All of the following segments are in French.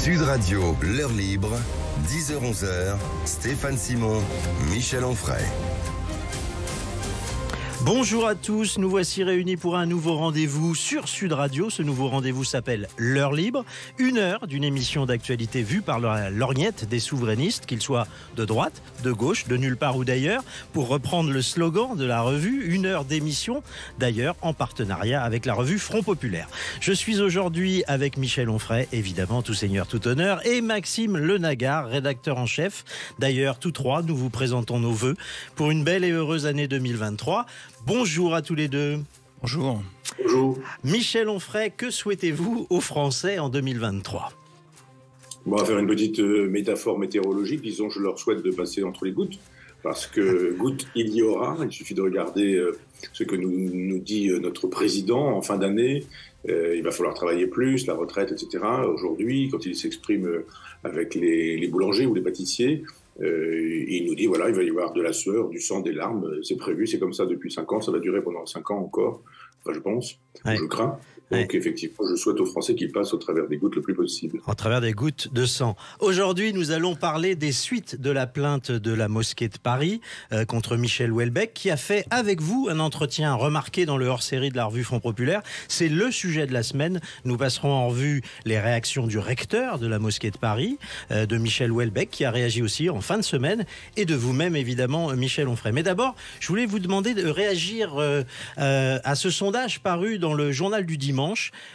Sud Radio, l'heure libre, 10h-11h, Stéphane Simon, Michel Onfray. Bonjour à tous, nous voici réunis pour un nouveau rendez-vous sur Sud Radio. Ce nouveau rendez-vous s'appelle l'heure libre, une heure d'une émission d'actualité vue par la lorgnette des souverainistes, qu'ils soient de droite, de gauche, de nulle part ou d'ailleurs, pour reprendre le slogan de la revue, une heure d'émission, d'ailleurs en partenariat avec la revue Front Populaire. Je suis aujourd'hui avec Michel Onfray, évidemment tout seigneur, tout honneur, et Maxime Lenagar, rédacteur en chef. D'ailleurs, tous trois, nous vous présentons nos vœux pour une belle et heureuse année 2023. Bonjour à tous les deux. Bonjour. Bonjour. Michel Onfray, que souhaitez-vous aux Français en 2023 ? On va faire une petite métaphore météorologique. Disons, je leur souhaite de passer entre les gouttes, parce que gouttes, il y aura. Il suffit de regarder ce que nous dit notre président en fin d'année. Il va falloir travailler plus, la retraite, etc. Aujourd'hui, quand il s'exprime avec les boulangers ou les pâtissiers, il nous dit, voilà, il va y avoir de la sueur, du sang, des larmes. C'est prévu, c'est comme ça depuis 5 ans. Ça va durer pendant 5 ans encore, enfin, je pense, je crains. Donc effectivement, je souhaite aux Français qu'ils passent au travers des gouttes le plus possible. Au travers des gouttes de sang. Aujourd'hui, nous allons parler des suites de la plainte de la mosquée de Paris contre Michel Houellebecq, qui a fait avec vous un entretien remarqué dans le hors-série de la revue Front Populaire. C'est le sujet de la semaine. Nous passerons en revue les réactions du recteur de la mosquée de Paris, de Michel Houellebecq, qui a réagi aussi en fin de semaine, et de vous-même, évidemment, Michel Onfray. Mais d'abord, je voulais vous demander de réagir à ce sondage paru dans le journal du dimanche,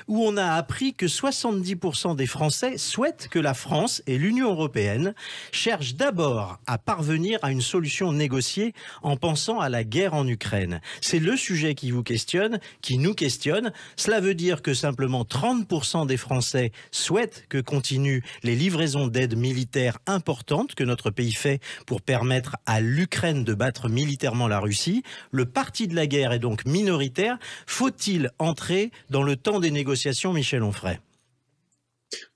où on a appris que 70% des Français souhaitent que la France et l'Union européenne cherchent d'abord à parvenir à une solution négociée en pensant à la guerre en Ukraine. C'est le sujet qui vous questionne, qui nous questionne. Cela veut dire que simplement 30% des Français souhaitent que continuent les livraisons d'aide militaire importantes que notre pays fait pour permettre à l'Ukraine de battre militairement la Russie. Le parti de la guerre est donc minoritaire. Faut-il entrer dans le temps des négociations, Michel Onfray?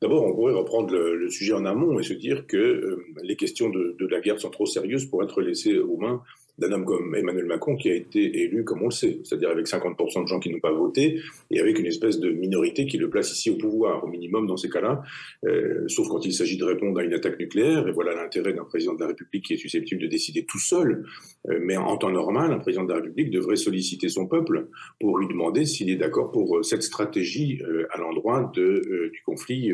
D'abord, on pourrait reprendre le sujet en amont et se dire que les questions de la guerre sont trop sérieuses pour être laissées aux mains d'un homme comme Emmanuel Macron, qui a été élu comme on le sait, c'est-à-dire avec 50% de gens qui n'ont pas voté et avec une espèce de minorité qui le place ici au pouvoir, au minimum dans ces cas-là, sauf quand il s'agit de répondre à une attaque nucléaire. Et voilà l'intérêt d'un président de la République qui est susceptible de décider tout seul. Mais en temps normal, un président de la République devrait solliciter son peuple pour lui demander s'il est d'accord pour cette stratégie à l'endroit du conflit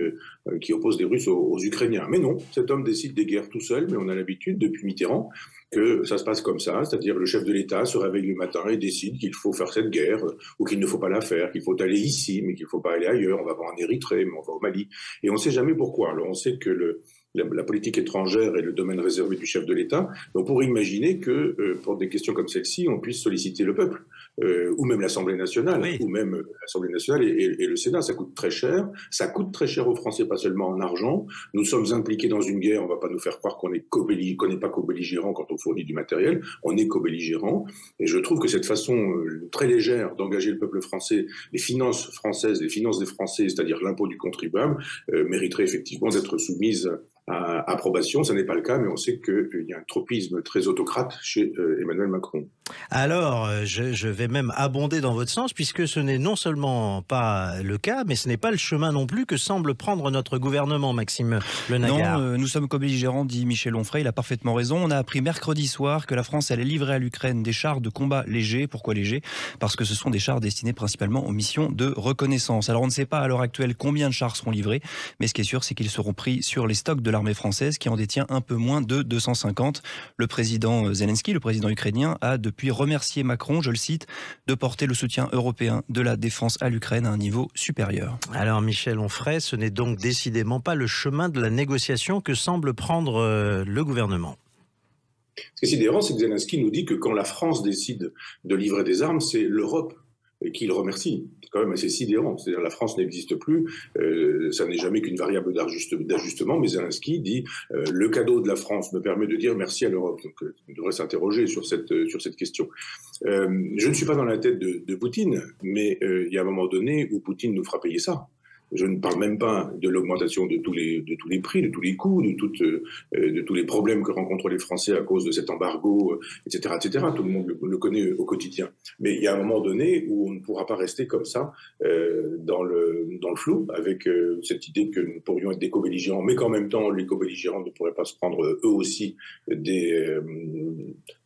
qui oppose les Russes aux Ukrainiens. Mais non, cet homme décide des guerres tout seul, mais on a l'habitude depuis Mitterrand que ça se passe comme ça, c'est-à-dire le chef de l'État se réveille le matin et décide qu'il faut faire cette guerre, ou qu'il ne faut pas la faire, qu'il faut aller ici, mais qu'il ne faut pas aller ailleurs, on va pas en Érythrée, mais on va au Mali. Et on ne sait jamais pourquoi. Alors on sait que la politique étrangère est le domaine réservé du chef de l'État. On pourrait imaginer que pour des questions comme celle-ci, on puisse solliciter le peuple, ou même l'Assemblée nationale, ou même l'Assemblée nationale et le Sénat. Ça coûte très cher. Ça coûte très cher aux Français, pas seulement en argent. Nous sommes impliqués dans une guerre. On ne va pas nous faire croire qu'on n'est pas co-belligérant quand on fournit du matériel. On est co-belligérant. Et je trouve que cette façon très légère d'engager le peuple français, les finances françaises, les finances des Français, c'est-à-dire l'impôt du contribuable, mériterait effectivement d'être soumise à approbation. Ça n'est pas le cas, mais on sait qu'il y a un tropisme très autocrate chez Emmanuel Macron. Alors, je vais même abonder dans votre sens, puisque ce n'est non seulement pas le cas, mais ce n'est pas le chemin non plus que semble prendre notre gouvernement, Maxime Lenagar. Non, nous sommes co-belligérants, dit Michel Onfray, il a parfaitement raison. On a appris mercredi soir que la France allait livrer à l'Ukraine des chars de combat légers. Pourquoi légers ? Parce que ce sont des chars destinés principalement aux missions de reconnaissance. Alors on ne sait pas à l'heure actuelle combien de chars seront livrés, mais ce qui est sûr, c'est qu'ils seront pris sur les stocks de l'armée française, qui en détient un peu moins de 250. Le président Zelensky, le président ukrainien, a depuis remercié Macron, je le cite, de porter le soutien européen de la défense à l'Ukraine à un niveau supérieur. Alors Michel Onfray, ce n'est donc décidément pas le chemin de la négociation que semble prendre le gouvernement. Ce qui est sidérant, c'est que Zelensky nous dit que quand la France décide de livrer des armes, c'est l'Europe qui le remercie. C'est quand même assez sidérant. C'est-à-dire la France n'existe plus, ça n'est jamais qu'une variable d'ajustement, mais Zelensky dit le cadeau de la France me permet de dire merci à l'Europe. Donc on devrait s'interroger sur cette question. Je ne suis pas dans la tête de Poutine, mais il y a un moment donné où Poutine nous fera payer ça. Je ne parle même pas de l'augmentation de tous les prix, de tous les coûts, de tous les problèmes que rencontrent les Français à cause de cet embargo, etc., etc. Tout le monde le connaît au quotidien. Mais il y a un moment donné où on ne pourra pas rester comme ça dans le flou, avec cette idée que nous pourrions être des co-belligérants, mais qu'en même temps, les co-belligérants ne pourraient pas se prendre eux aussi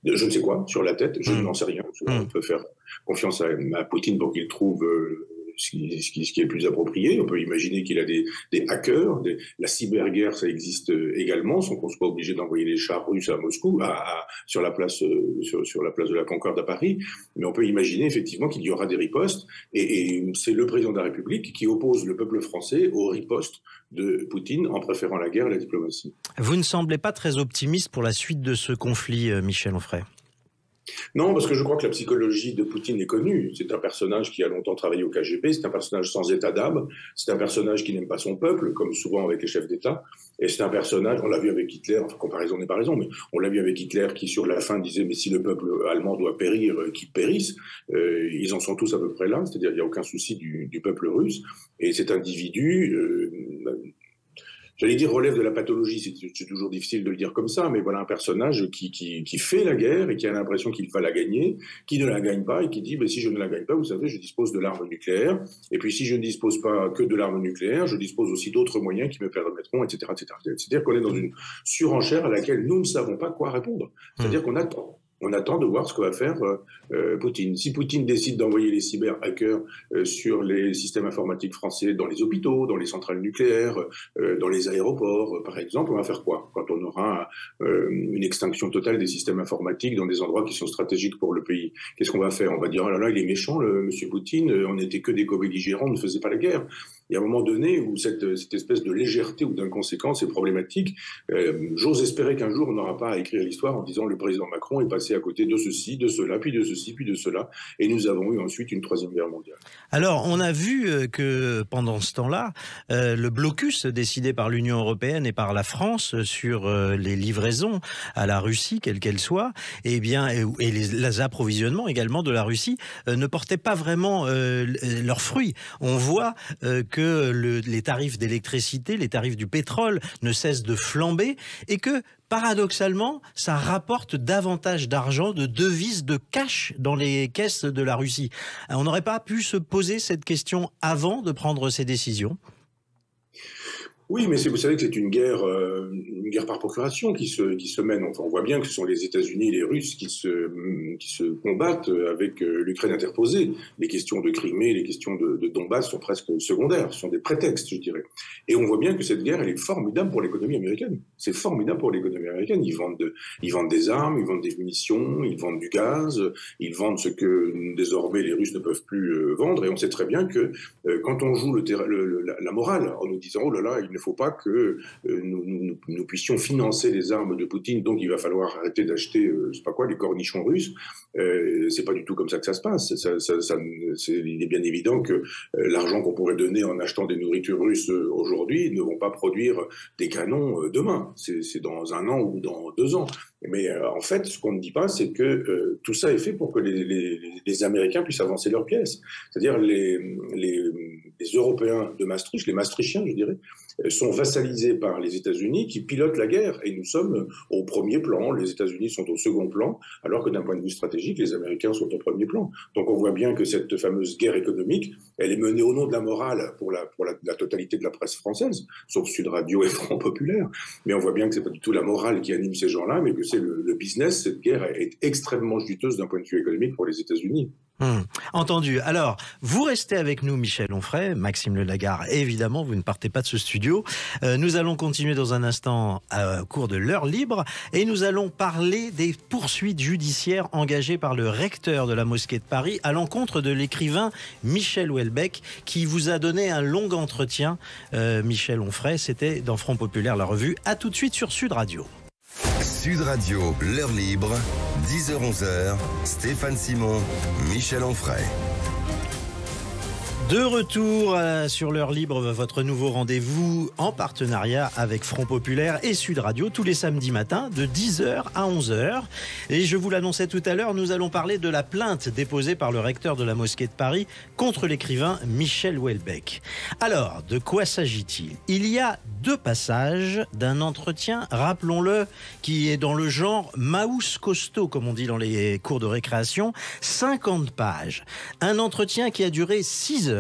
je ne sais quoi sur la tête. Je n'en sais rien. On peut faire confiance à Poutine pour qu'il trouve ce qui est le plus approprié. On peut imaginer qu'il a des hackers. La cyberguerre, ça existe également, sans qu'on soit obligé d'envoyer les chars russes à Moscou, sur la place de la Concorde à Paris. Mais on peut imaginer effectivement qu'il y aura des ripostes. Et c'est le président de la République qui oppose le peuple français aux ripostes de Poutine en préférant la guerre et la diplomatie. Vous ne semblez pas très optimiste pour la suite de ce conflit, Michel Onfray. Non, parce que je crois que la psychologie de Poutine est connue. C'est un personnage qui a longtemps travaillé au KGB, c'est un personnage sans état d'âme, c'est un personnage qui n'aime pas son peuple, comme souvent avec les chefs d'État, et c'est un personnage, on l'a vu avec Hitler, enfin comparaison n'est pas raison, mais on l'a vu avec Hitler qui sur la fin disait « mais si le peuple allemand doit périr, qu'il périsse », ils en sont tous à peu près là, c'est-à-dire il n'y a aucun souci du peuple russe, et cet individu... j'allais dire relève de la pathologie, c'est toujours difficile de le dire comme ça, mais voilà un personnage qui fait la guerre et qui a l'impression qu'il va la gagner, qui ne la gagne pas et qui dit si je ne la gagne pas, vous savez, je dispose de l'arme nucléaire, et puis si je ne dispose pas que de l'arme nucléaire, je dispose aussi d'autres moyens qui me permettront, etc., etc. C'est-à-dire qu'on est dans une surenchère à laquelle nous ne savons pas quoi répondre. C'est-à-dire qu'on attend. On attend de voir ce que va faire Poutine. Si Poutine décide d'envoyer les cyber-hackers sur les systèmes informatiques français, dans les hôpitaux, dans les centrales nucléaires, dans les aéroports, par exemple, on va faire quoi quand on aura une extinction totale des systèmes informatiques dans des endroits qui sont stratégiques pour le pays? Qu'est-ce qu'on va faire? On va dire « oh là là, il est méchant, monsieur Poutine, on n'était que des co-belligérants, on ne faisait pas la guerre ». Il y a un moment donné où cette espèce de légèreté ou d'inconséquence est problématique. J'ose espérer qu'un jour, on n'aura pas à écrire l'histoire en disant le président Macron est passé à côté de ceci, de cela, puis de ceci, puis de cela. Et nous avons eu ensuite une troisième guerre mondiale. Alors, on a vu que pendant ce temps-là, le blocus décidé par l'Union européenne et par la France sur les livraisons à la Russie, quelle qu'elle soit, et les approvisionnements également de la Russie, ne portaient pas vraiment leurs fruits. On voit que les tarifs d'électricité, les tarifs du pétrole ne cessent de flamber et que, paradoxalement, ça rapporte davantage d'argent, de devises, de cash dans les caisses de la Russie. On n'aurait pas pu se poser cette question avant de prendre ces décisions ? Oui, mais vous savez que c'est une guerre par procuration qui se mène. Enfin, on voit bien que ce sont les États-Unis et les Russes qui se combattent avec l'Ukraine interposée. Les questions de Crimée, les questions de Donbass sont presque secondaires, ce sont des prétextes, je dirais. Et on voit bien que cette guerre, elle est formidable pour l'économie américaine. C'est formidable pour l'économie américaine. Ils vendent des armes, ils vendent des munitions, ils vendent du gaz, ils vendent ce que désormais les Russes ne peuvent plus vendre. Et on sait très bien que quand on joue la morale en nous disant « oh là là, il ne faut pas que nous puissions financer les armes de Poutine, donc il va falloir arrêter d'acheter, je sais pas quoi, les cornichons russes », c'est pas du tout comme ça que ça se passe. Il est bien évident que l'argent qu'on pourrait donner en achetant des nourritures russes aujourd'hui ne vont pas produire des canons demain. C'est dans 1 an ou dans 2 ans. Mais en fait, ce qu'on ne dit pas, c'est que tout ça est fait pour que les Américains puissent avancer leurs pièces. C'est-à-dire les Européens de Maastricht, les Maastrichtiens, je dirais, sont vassalisés par les États-Unis qui pilotent la guerre. Et nous sommes au premier plan, les États-Unis sont au second plan, alors que d'un point de vue stratégique, les Américains sont au premier plan. Donc on voit bien que cette fameuse guerre économique, elle est menée au nom de la morale pour la totalité de la presse française, sauf Sud Radio et Front Populaire. Mais on voit bien que c'est pas du tout la morale qui anime ces gens-là, mais que c'est le business. Cette guerre est extrêmement juteuse d'un point de vue économique pour les États-Unis. Entendu. Alors, vous restez avec nous, Michel Onfray, Maxime Le Lagarde, évidemment, vous ne partez pas de ce studio. Nous allons continuer dans un instant au cours de l'heure libre et nous allons parler des poursuites judiciaires engagées par le recteur de la mosquée de Paris à l'encontre de l'écrivain Michel Houellebecq qui vous a donné un long entretien. Michel Onfray, c'était dans Front Populaire, la revue. À tout de suite sur Sud Radio. Sud Radio, l'heure libre, 10h-11h, Stéphane Simon, Michel Onfray. De retour sur l'heure libre, votre nouveau rendez-vous en partenariat avec Front Populaire et Sud Radio tous les samedis matins de 10h à 11h. Et je vous l'annonçais tout à l'heure, nous allons parler de la plainte déposée par le recteur de la mosquée de Paris contre l'écrivain Michel Houellebecq. Alors, de quoi s'agit-il ? Il y a 2 passages d'un entretien, rappelons-le, qui est dans le genre Maus costaud, comme on dit dans les cours de récréation, 50 pages. Un entretien qui a duré 6 heures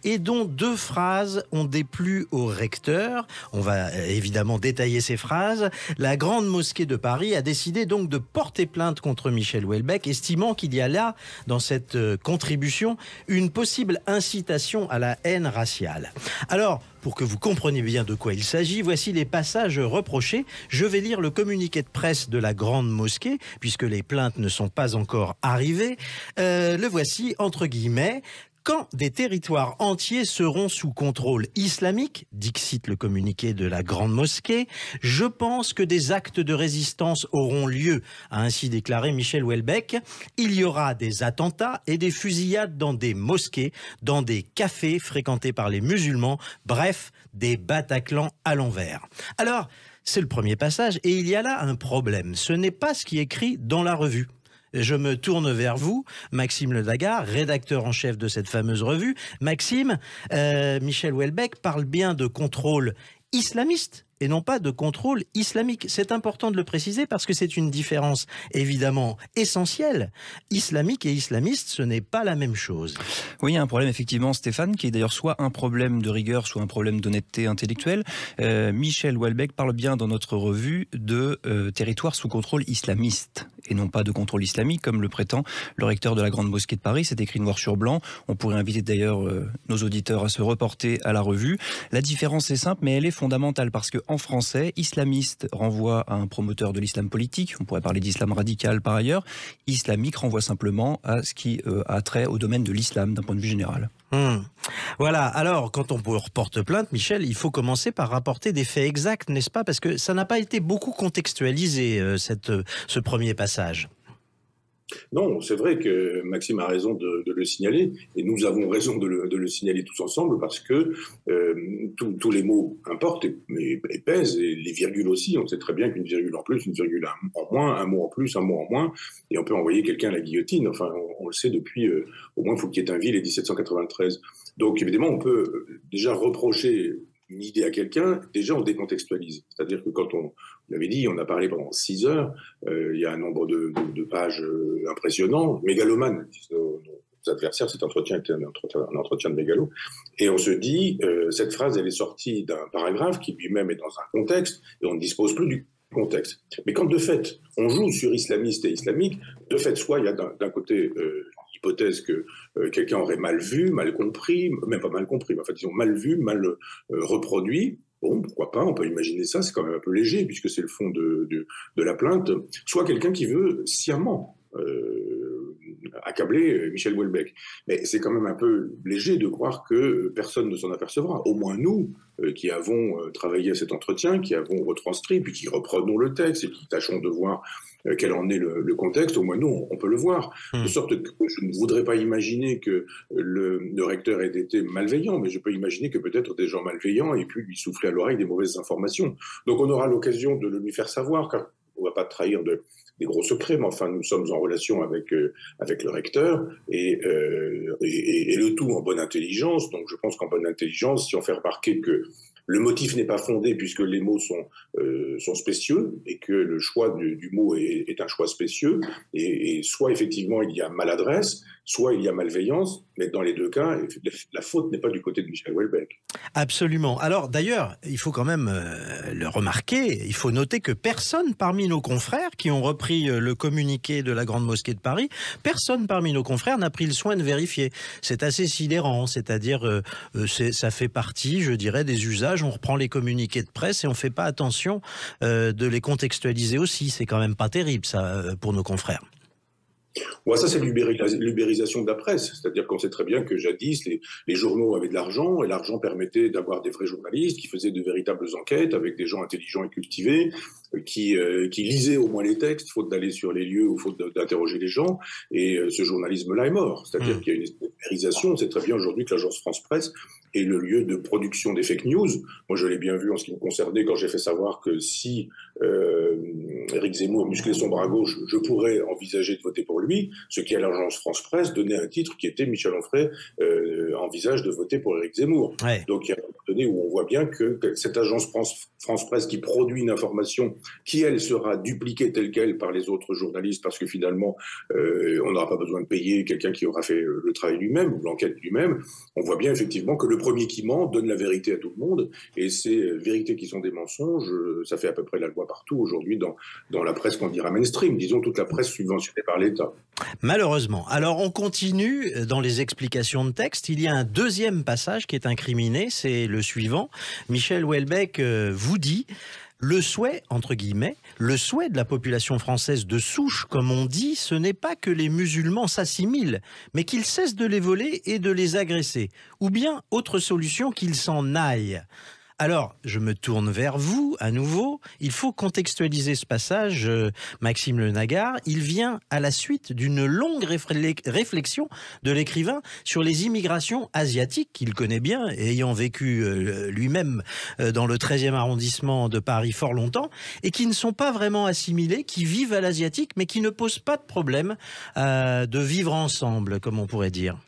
et dont 2 phrases ont déplu au recteur. On va évidemment détailler ces phrases. La grande mosquée de Paris a décidé donc de porter plainte contre Michel Houellebecq, estimant qu'il y a là, dans cette contribution, une possible incitation à la haine raciale. Alors, pour que vous compreniez bien de quoi il s'agit, voici les passages reprochés. Je vais lire le communiqué de presse de la grande mosquée, puisque les plaintes ne sont pas encore arrivées. Le voici, entre guillemets. Quand des territoires entiers seront sous contrôle islamique, dixit le communiqué de la grande mosquée, je pense que des actes de résistance auront lieu, a ainsi déclaré Michel Houellebecq. Il y aura des attentats et des fusillades dans des mosquées, dans des cafés fréquentés par les musulmans, bref, des Bataclans à l'envers. Alors, c'est le premier passage et il y a là un problème. Ce n'est pas ce qui est écrit dans la revue. Je me tourne vers vous, Maxime Ledagar, rédacteur en chef de cette fameuse revue. Maxime, Michel Houellebecq parle bien de contrôle islamiste et non pas de contrôle islamique. C'est important de le préciser parce que c'est une différence évidemment essentielle. Islamique et islamiste, ce n'est pas la même chose. Oui, il y a un problème effectivement, Stéphane, qui est d'ailleurs soit un problème de rigueur, soit un problème d'honnêteté intellectuelle. Michel Houellebecq parle bien dans notre revue de territoire sous contrôle islamiste et non pas de contrôle islamique, comme le prétend le recteur de la Grande Mosquée de Paris. C'est écrit noir sur blanc. On pourrait inviter d'ailleurs nos auditeurs à se reporter à la revue. La différence est simple, mais elle est fondamentale parce que en français, islamiste renvoie à un promoteur de l'islam politique. On pourrait parler d'islam radical par ailleurs. Islamique renvoie simplement à ce qui a trait au domaine de l'islam d'un point de vue général. Voilà, alors quand on reporte plainte, Michel, il faut commencer par rapporter des faits exacts, n'est-ce pas? Parce que ça n'a pas été beaucoup contextualisé, ce premier passage. Non, c'est vrai que Maxime a raison de le signaler, et nous avons raison de le signaler tous ensemble, parce que tous les mots importent et pèsent, et les virgules aussi. On sait très bien qu'une virgule en plus, une virgule en moins, un mot en plus, un mot en moins, et on peut envoyer quelqu'un à la guillotine. Enfin, on le sait depuis au moins Fouquier-Tinville et 1793. Donc évidemment, on peut déjà reprocher une idée à quelqu'un, déjà on décontextualise. C'est-à-dire que quand on l'avait dit, on a parlé pendant 6 heures, il y a un nombre de pages impressionnant, mégalomane. Nos adversaires, cet entretien était un entretien de mégalo. Et on se dit, cette phrase, elle est sortie d'un paragraphe qui lui-même est dans un contexte, et on ne dispose plus du contexte. Mais quand de fait, on joue sur islamiste et islamique, de fait, soit il y a d'un côté l'hypothèse que quelqu'un aurait mal vu, mal compris, même pas mal compris, mais en fait, ils ont mal vu, mal reproduit. Bon, pourquoi pas, on peut imaginer ça, c'est quand même un peu léger, puisque c'est le fond de la plainte. Soit quelqu'un qui veut sciemment accabler Michel Houellebecq. Mais c'est quand même un peu léger de croire que personne ne s'en apercevra. Au moins nous, qui avons travaillé à cet entretien, qui avons retranscrit, puis qui reprenons le texte et qui tâchons de voir quel en est le contexte, au moins nous, on peut le voir. De sorte que je ne voudrais pas imaginer que le recteur ait été malveillant, mais je peux imaginer que peut-être des gens malveillants aient pu lui souffler à l'oreille des mauvaises informations. Donc on aura l'occasion de le lui faire savoir, car on ne va pas trahir des gros secrets, mais enfin, nous sommes en relation avec le recteur, et le tout en bonne intelligence. Donc je pense qu'en bonne intelligence, si on fait remarquer que le motif n'est pas fondé puisque les mots sont spécieux et que le choix du mot est un choix spécieux, et soit effectivement il y a maladresse, soit il y a malveillance, mais dans les deux cas, la faute n'est pas du côté de Michel Houellebecq. Absolument. Alors d'ailleurs, il faut quand même le remarquer, il faut noter que personne parmi nos confrères qui ont repris le communiqué de la Grande Mosquée de Paris, personne parmi nos confrères n'a pris le soin de vérifier. C'est assez sidérant, c'est-à-dire ça fait partie, je dirais, des usages. On reprend les communiqués de presse et on ne fait pas attention de les contextualiser aussi. C'est quand même pas terrible ça pour nos confrères. Ouais, ça, c'est l'ubérisation de la presse. C'est-à-dire qu'on sait très bien que jadis, les journaux avaient de l'argent, et l'argent permettait d'avoir des vrais journalistes qui faisaient de véritables enquêtes avec des gens intelligents et cultivés, qui lisaient au moins les textes, faute d'aller sur les lieux ou faute d'interroger les gens. Et ce journalisme-là est mort. C'est-à-dire qu'il y a une ubérisation. On sait très bien aujourd'hui que l'agence France-Presse est le lieu de production des fake news. Moi, je l'ai bien vu en ce qui me concernait quand j'ai fait savoir que si Éric Zemmour musclait son bras gauche, je pourrais envisager de voter pour lui, ce qui à l'agence France-Presse donnait un titre qui était Michel Onfray envisage de voter pour Éric Zemmour. Ouais. Donc il y a un moment donné où on voit bien que cette agence France-Presse qui produit une information qui, elle, sera dupliquée telle qu'elle par les autres journalistes, parce que finalement, on n'aura pas besoin de payer quelqu'un qui aura fait le travail lui-même, ou l'enquête lui-même. On voit bien effectivement que le premier qui ment donne la vérité à tout le monde, et ces vérités qui sont des mensonges, ça fait à peu près la loi partout aujourd'hui dans la presse qu'on dira mainstream, disons toute la presse subventionnée par l'État. Malheureusement. Alors on continue dans les explications de texte. Il y a un deuxième passage qui est incriminé, c'est le suivant. Michel Houellebecq vous dit: le souhait, entre guillemets, le souhait de la population française de souche, comme on dit, ce n'est pas que les musulmans s'assimilent, mais qu'ils cessent de les voler et de les agresser. Ou bien, autre solution, qu'ils s'en aillent. Alors, je me tourne vers vous, à nouveau. Il faut contextualiser ce passage, Maxime Le Nagard. Il vient à la suite d'une longue réflexion de l'écrivain sur les immigrations asiatiques, qu'il connaît bien, ayant vécu lui-même dans le 13e arrondissement de Paris fort longtemps, et qui ne sont pas vraiment assimilés, qui vivent à l'asiatique, mais qui ne posent pas de problème de vivre ensemble, comme on pourrait dire.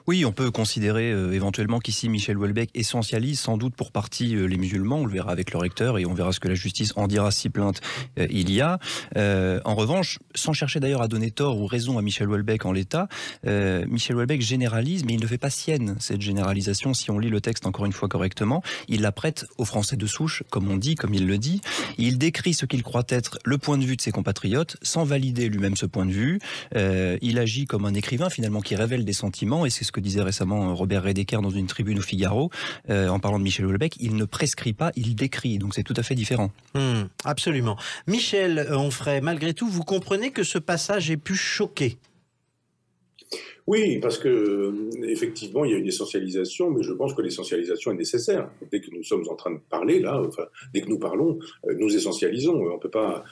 Oui, on peut considérer éventuellement qu'ici, Michel Houellebecq essentialise sans doute pour partie les musulmans, on le verra avec le recteur et on verra ce que la justice en dira si plainte il y a. En revanche, sans chercher d'ailleurs à donner tort ou raison à Michel Houellebecq en l'état, Michel Houellebecq généralise, mais il ne fait pas sienne cette généralisation. Si on lit le texte encore une fois correctement, il la prête aux Français de souche, comme on dit, comme il le dit. Il décrit ce qu'il croit être le point de vue de ses compatriotes, sans valider lui-même ce point de vue. Il agit comme un écrivain finalement qui révèle des sentiments, et c'est ce que disait récemment Robert Redeker dans une tribune au Figaro, en parlant de Michel Houellebecq. Il ne prescrit pas, il décrit, donc c'est tout à fait différent. Absolument. Michel Onfray, malgré tout, vous comprenez que ce passage ait pu choquer? Oui, parce que effectivement, il y a une essentialisation, mais je pense que l'essentialisation est nécessaire. Dès que nous sommes en train de parler, là, enfin, dès que nous parlons, nous essentialisons. On ne peut pas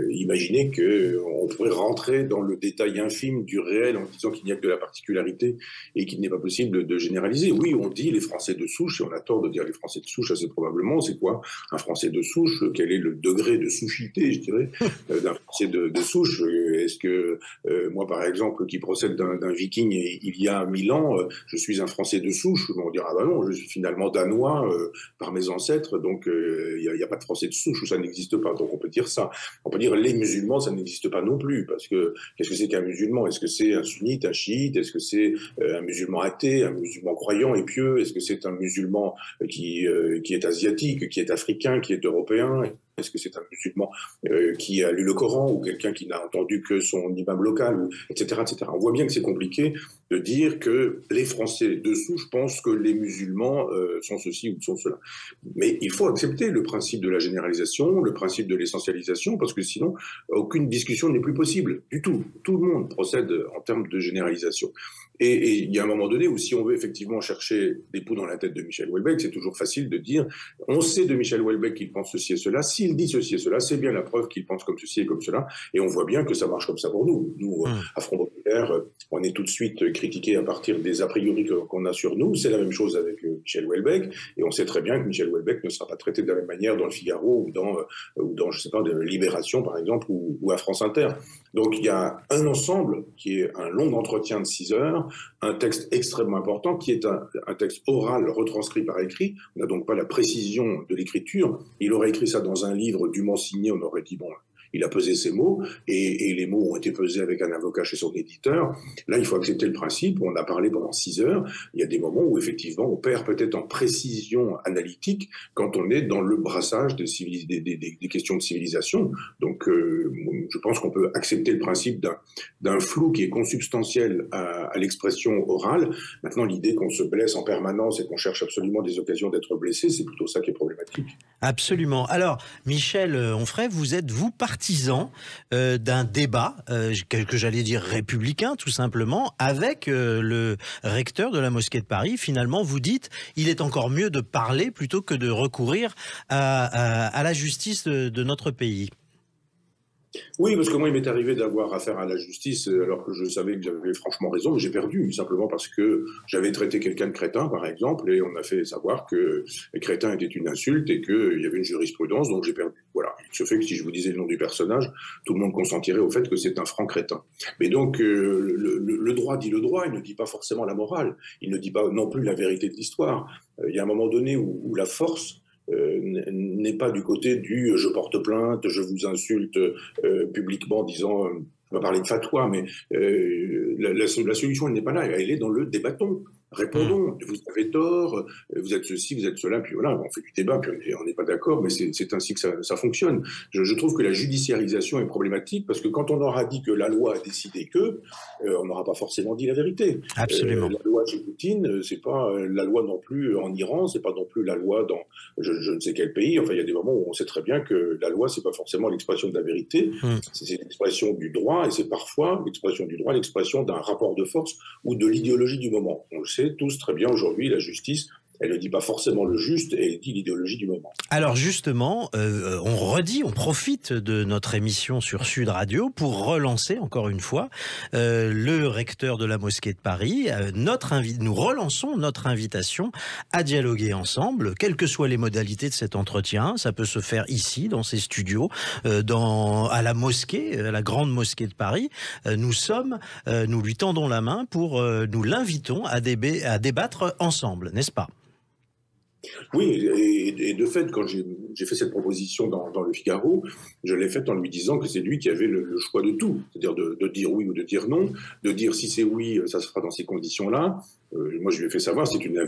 imaginer qu'on pourrait rentrer dans le détail infime du réel en disant qu'il n'y a que de la particularité et qu'il n'est pas possible de généraliser. Oui, on dit les Français de souche, et on a tort de dire les Français de souche assez probablement. C'est quoi un Français de souche? Quel est le degré de souchité, je dirais, d'un Français de souche? Est-ce que moi, par exemple, qui procède d'un viking il y a 1000 ans, je suis un Français de souche? On dira, ah ben non, je suis finalement danois par mes ancêtres, donc il n'y a pas de Français de souche, ou ça n'existe pas. Donc on peut dire ça. On peut dire les musulmans, ça n'existe pas non plus, parce que qu'est-ce que c'est qu'un musulman? Est-ce que c'est un sunnite, un chiite? Est-ce que c'est un musulman athée, un musulman croyant et pieux? Est-ce que c'est un musulman qui est asiatique, qui est africain, qui est européen? Est-ce que c'est un musulman qui a lu le Coran, ou quelqu'un qui n'a entendu que son imam local, etc., etc. On voit bien que c'est compliqué de dire que les Français de souche pensent que les musulmans sont ceci ou sont cela. Mais il faut accepter le principe de la généralisation, le principe de l'essentialisation, parce que sinon, aucune discussion n'est plus possible du tout. Tout le monde procède en termes de généralisation. Et il y a un moment donné où, si on veut effectivement chercher des poux dans la tête de Michel Houellebecq, c'est toujours facile de dire « on sait de Michel Houellebecq qu'il pense ceci et cela, s'il dit ceci et cela, c'est bien la preuve qu'il pense comme ceci et comme cela ». Et on voit bien que ça marche comme ça pour nous. Nous, à Front Populaire, on est tout de suite critiqués à partir des a priori qu'on a sur nous. C'est la même chose avec Michel Houellebecq. Et on sait très bien que Michel Houellebecq ne sera pas traité de la même manière dans le Figaro ou dans je sais pas, de Libération, par exemple, ou à France Inter. Donc il y a un ensemble qui est un long entretien de 6 heures, un texte extrêmement important qui est un texte oral retranscrit par écrit. On n'a donc pas la précision de l'écriture. Il aurait écrit ça dans un livre dûment signé, on aurait dit bon, il a pesé ses mots, et les mots ont été pesés avec un avocat chez son éditeur. Là, il faut accepter le principe. On a parlé pendant 6 heures. Il y a des moments où, effectivement, on perd peut-être en précision analytique quand on est dans le brassage des questions de civilisation. Donc, je pense qu'on peut accepter le principe d'un flou qui est consubstantiel à l'expression orale. Maintenant, l'idée qu'on se blesse en permanence et qu'on cherche absolument des occasions d'être blessé, c'est plutôt ça qui est problématique. Absolument. Alors, Michel Onfray, vous êtes, vous, partisan partisan d'un débat que j'allais dire républicain, tout simplement, avec le recteur de la mosquée de Paris. Finalement, vous dites, il est encore mieux de parler plutôt que de recourir à la justice de notre pays. Oui, parce que moi, il m'est arrivé d'avoir affaire à la justice alors que je savais que j'avais franchement raison, mais j'ai perdu, simplement parce que j'avais traité quelqu'un de crétin, par exemple, et on a fait savoir que crétin était une insulte et qu'il y avait une jurisprudence, donc j'ai perdu. Voilà. Il se fait que si je vous disais le nom du personnage, tout le monde consentirait au fait que c'est un franc crétin. Mais donc, le droit dit le droit, il ne dit pas forcément la morale, il ne dit pas non plus la vérité de l'histoire. Il y a un moment donné où la force n'est pas du côté du je porte plainte, je vous insulte publiquement, disant, on va parler de fatwa, mais la solution, elle n'est pas là, elle est dans le débattons. Répondons, vous avez tort, vous êtes ceci, vous êtes cela, puis voilà, on fait du débat, puis on n'est pas d'accord, mais c'est ainsi que ça fonctionne. Je trouve que la judiciarisation est problématique, parce que quand on aura dit que la loi a décidé que, on n'aura pas forcément dit la vérité. Absolument. La loi chez Poutine, c'est pas la loi non plus en Iran, c'est pas non plus la loi dans je ne sais quel pays. Enfin, il y a des moments où on sait très bien que la loi, c'est pas forcément l'expression de la vérité, c'est l'expression du droit, et c'est parfois l'expression du droit, l'expression d'un rapport de force ou de l'idéologie du moment. On le sait tous très bien aujourd'hui, la justice, elle ne dit pas forcément le juste, elle dit l'idéologie du moment. Alors justement, on profite de notre émission sur Sud Radio pour relancer encore une fois le recteur de la mosquée de Paris. Nous relançons notre invitation à dialoguer ensemble, quelles que soient les modalités de cet entretien. Ça peut se faire ici, dans ces studios, à la mosquée, à la grande mosquée de Paris. Nous lui tendons la main nous l'invitons à débattre ensemble, n'est-ce pas ? Oui, et de fait, quand j'ai fait cette proposition dans le Figaro, je l'ai faite en lui disant que c'est lui qui avait le choix de tout, c'est-à-dire de dire oui ou de dire non, de dire si c'est oui, ça se fera dans ces conditions-là. Moi, je lui ai fait savoir, c'est une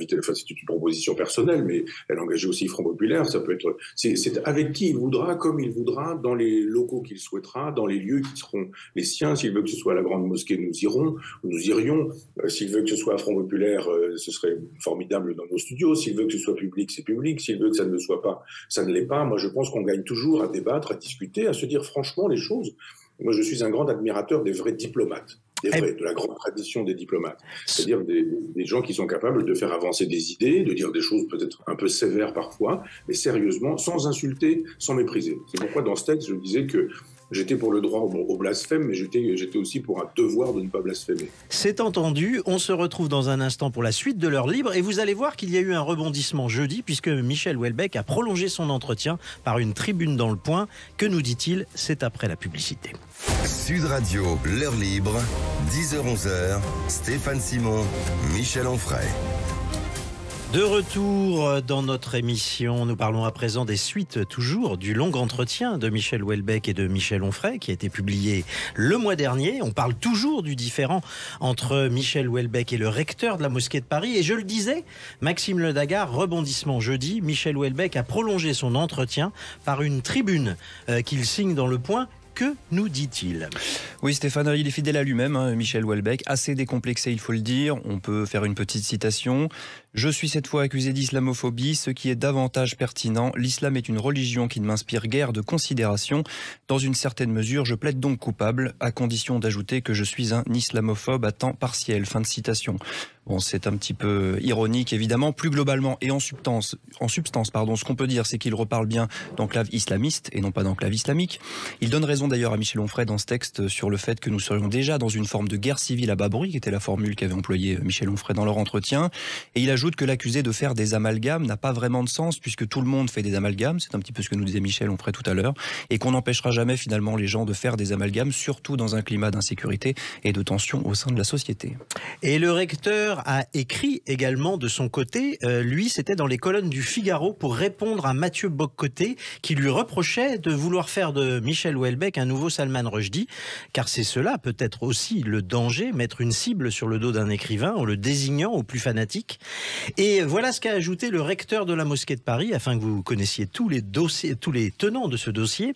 proposition personnelle, mais elle engageait aussi Front Populaire. Ça peut être, c'est avec qui il voudra, comme il voudra, dans les locaux qu'il souhaitera, dans les lieux qui seront les siens. S'il veut que ce soit à la grande mosquée, nous irions. S'il veut que ce soit à Front Populaire, ce serait formidable dans nos studios. S'il veut que ce soit public, c'est public. S'il veut que ça ne le soit pas, ça ne l'est pas. Moi, je pense qu'on gagne toujours à débattre, à discuter, à se dire franchement les choses. Moi, je suis un grand admirateur des vrais diplomates. De la grande tradition des diplomates. C'est-à-dire des gens qui sont capables de faire avancer des idées, de dire des choses peut-être un peu sévères parfois, mais sérieusement, sans insulter, sans mépriser. C'est pourquoi dans ce texte, je disais que j'étais pour le droit au blasphème, mais j'étais aussi pour un devoir de ne pas blasphémer. C'est entendu. On se retrouve dans un instant pour la suite de l'heure libre. Et vous allez voir qu'il y a eu un rebondissement jeudi, puisque Michel Houellebecq a prolongé son entretien par une tribune dans Le Point. Que nous dit-il ? C'est après la publicité. Sud Radio, l'heure libre, 10h-11h, Stéphane Simon, Michel Onfray. De retour dans notre émission, nous parlons à présent des suites toujours du long entretien de Michel Houellebecq et de Michel Onfray qui a été publié le mois dernier. On parle toujours du différend entre Michel Houellebecq et le recteur de la mosquée de Paris. Et je le disais, Maxime Ledagar, rebondissement jeudi, Michel Houellebecq a prolongé son entretien par une tribune qu'il signe dans Le Point. Que nous dit-il ? Oui, Stéphane, il est fidèle à lui-même, Michel Houellebecq, assez décomplexé, il faut le dire. On peut faire une petite citation. « Je suis cette fois accusé d'islamophobie, ce qui est davantage pertinent. L'islam est une religion qui ne m'inspire guère de considération. Dans une certaine mesure, je plaide donc coupable, à condition d'ajouter que je suis un islamophobe à temps partiel. » Fin de citation. Bon, c'est un petit peu ironique, évidemment. Plus globalement et en substance, ce qu'on peut dire, c'est qu'il reparle bien d'enclave islamiste et non pas d'enclave islamique. Il donne raison d'ailleurs à Michel Onfray dans ce texte sur le fait que nous serions déjà dans une forme de guerre civile à bas bruit, qui était la formule qu'avait employée Michel Onfray dans leur entretien. Et il ajoute que l'accuser de faire des amalgames n'a pas vraiment de sens, puisque tout le monde fait des amalgames, c'est un petit peu ce que nous disait Michel Onfray tout à l'heure, et qu'on n'empêchera jamais finalement les gens de faire des amalgames, surtout dans un climat d'insécurité et de tension au sein de la société. Et le recteur a écrit également de son côté, lui c'était dans les colonnes du Figaro pour répondre à Mathieu Bock-Côté qui lui reprochait de vouloir faire de Michel Houellebecq un nouveau Salman Rushdie, car c'est cela peut-être aussi le danger, mettre une cible sur le dos d'un écrivain en le désignant au plus fanatique. Et voilà ce qu'a ajouté le recteur de la mosquée de Paris, afin que vous connaissiez tous les tenants de ce dossier.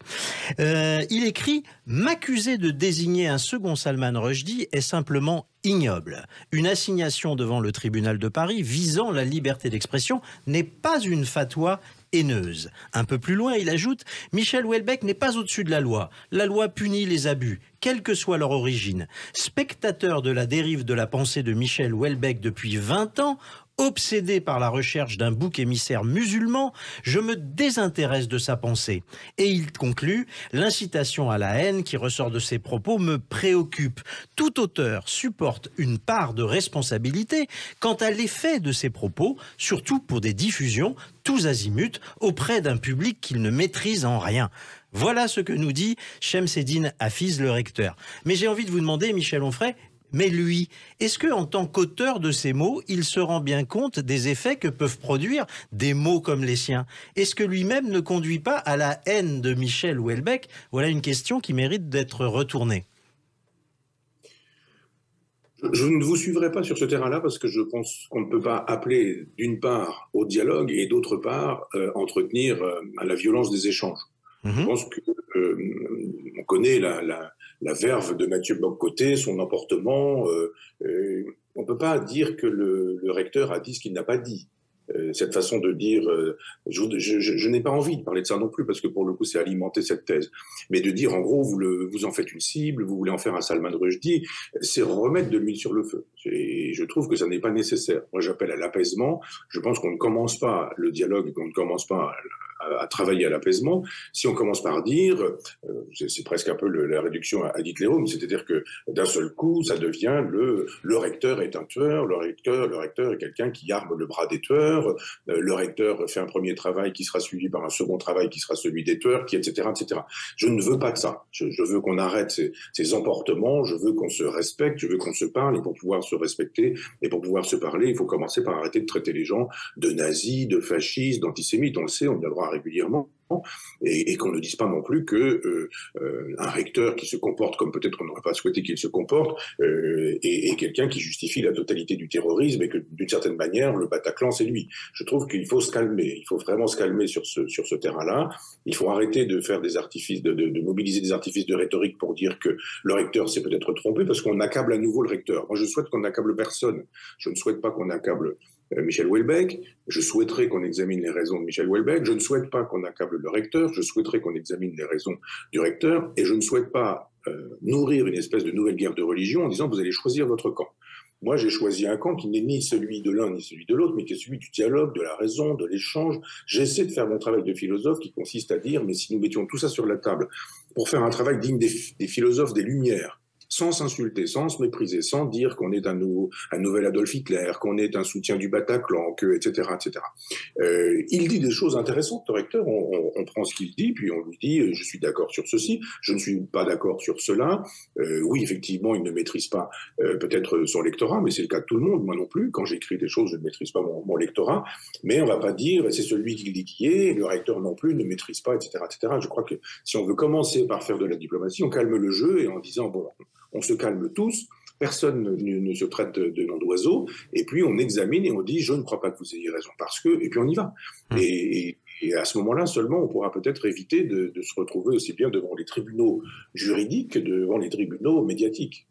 Il écrit « M'accuser de désigner un second Salman Rushdie est simplement ignoble. Une assignation devant le tribunal de Paris visant la liberté d'expression n'est pas une fatwa haineuse. Un peu plus loin, il ajoute « Michel Houellebecq n'est pas au-dessus de la loi. La loi punit les abus, quelle que soit leur origine. Spectateur de la dérive de la pensée de Michel Houellebecq depuis 20 ans, obsédé par la recherche d'un bouc émissaire musulman, je me désintéresse de sa pensée. » Et il conclut « L'incitation à la haine qui ressort de ses propos me préoccupe. Tout auteur supporte une part de responsabilité quant à l'effet de ses propos, surtout pour des diffusions tous azimuts auprès d'un public qu'il ne maîtrise en rien. » Voilà ce que nous dit Chemseddine Hafiz, le recteur. Mais j'ai envie de vous demander, Michel Onfray, mais lui, est-ce qu'en tant qu'auteur de ces mots, il se rend bien compte des effets que peuvent produire des mots comme les siens? Est-ce que lui-même ne conduit pas à la haine de Michel Houellebecq? Voilà une question qui mérite d'être retournée. Je ne vous suivrai pas sur ce terrain-là parce que je pense qu'on ne peut pas appeler d'une part au dialogue et d'autre part entretenir à la violence des échanges. Je pense qu'on connaît la verve de Mathieu Bock-Côté, son emportement. On ne peut pas dire que le recteur a dit ce qu'il n'a pas dit. Cette façon de dire, je n'ai pas envie de parler de ça non plus parce que pour le coup c'est alimenter cette thèse, mais de dire en gros vous en faites une cible, vous voulez en faire un Salman Rushdie, c'est remettre de l'huile sur le feu. Et je trouve que ça n'est pas nécessaire. Moi j'appelle à l'apaisement. Je pense qu'on ne commence pas le dialogue, qu'on ne commence pas à travailler à l'apaisement si on commence par dire, c'est presque un peu la réduction à Hitlerum, c'est-à-dire que d'un seul coup ça devient le recteur est un tueur, le recteur est quelqu'un qui arme le bras des tueurs. Le recteur fait un premier travail qui sera suivi par un second travail qui sera celui des tueurs, etc., etc. Je ne veux pas de ça. Je veux qu'on arrête ces emportements, je veux qu'on se respecte, je veux qu'on se parle, et pour pouvoir se respecter et pour pouvoir se parler, il faut commencer par arrêter de traiter les gens de nazis, de fascistes, d'antisémites. On le sait, on y a droit régulièrement. Et qu'on ne dise pas non plus que un recteur qui se comporte comme peut-être on n'aurait pas souhaité qu'il se comporte est quelqu'un qui justifie la totalité du terrorisme et que d'une certaine manière le Bataclan c'est lui. Je trouve qu'il faut se calmer, il faut vraiment se calmer sur ce terrain-là. Il faut arrêter de faire des artifices, de mobiliser des artifices de rhétorique pour dire que le recteur s'est peut-être trompé parce qu'on accable à nouveau le recteur. Moi je souhaite qu'on n'accable personne. Je ne souhaite pas qu'on accable Michel Houellebecq, je souhaiterais qu'on examine les raisons de Michel Houellebecq, je ne souhaite pas qu'on accable le recteur, je souhaiterais qu'on examine les raisons du recteur, et je ne souhaite pas nourrir une espèce de nouvelle guerre de religion en disant vous allez choisir votre camp. Moi j'ai choisi un camp qui n'est ni celui de l'un ni celui de l'autre, mais qui est celui du dialogue, de la raison, de l'échange. J'essaie de faire mon travail de philosophe qui consiste à dire mais si nous mettions tout ça sur la table pour faire un travail digne des philosophes des Lumières, sans s'insulter, sans se mépriser, sans dire qu'on est un nouvel Adolf Hitler, qu'on est un soutien du Bataclan, etc., etc. Il dit des choses intéressantes, le recteur, on prend ce qu'il dit, puis on lui dit « je suis d'accord sur ceci, je ne suis pas d'accord sur cela ». Oui, effectivement, il ne maîtrise pas peut-être son lectorat, mais c'est le cas de tout le monde, moi non plus. Quand j'écris des choses, je ne maîtrise pas mon lectorat, mais on ne va pas dire « c'est celui qui le dit qui est », le recteur non plus ne maîtrise pas, etc., etc. Je crois que si on veut commencer par faire de la diplomatie, on calme le jeu et en disant « bon ». On se calme tous, personne ne se traite de nom d'oiseau, et puis on examine et on dit « je ne crois pas que vous ayez raison parce que », et puis on y va. Et à ce moment-là seulement, on pourra peut-être éviter de se retrouver aussi bien devant les tribunaux juridiques que devant les tribunaux médiatiques.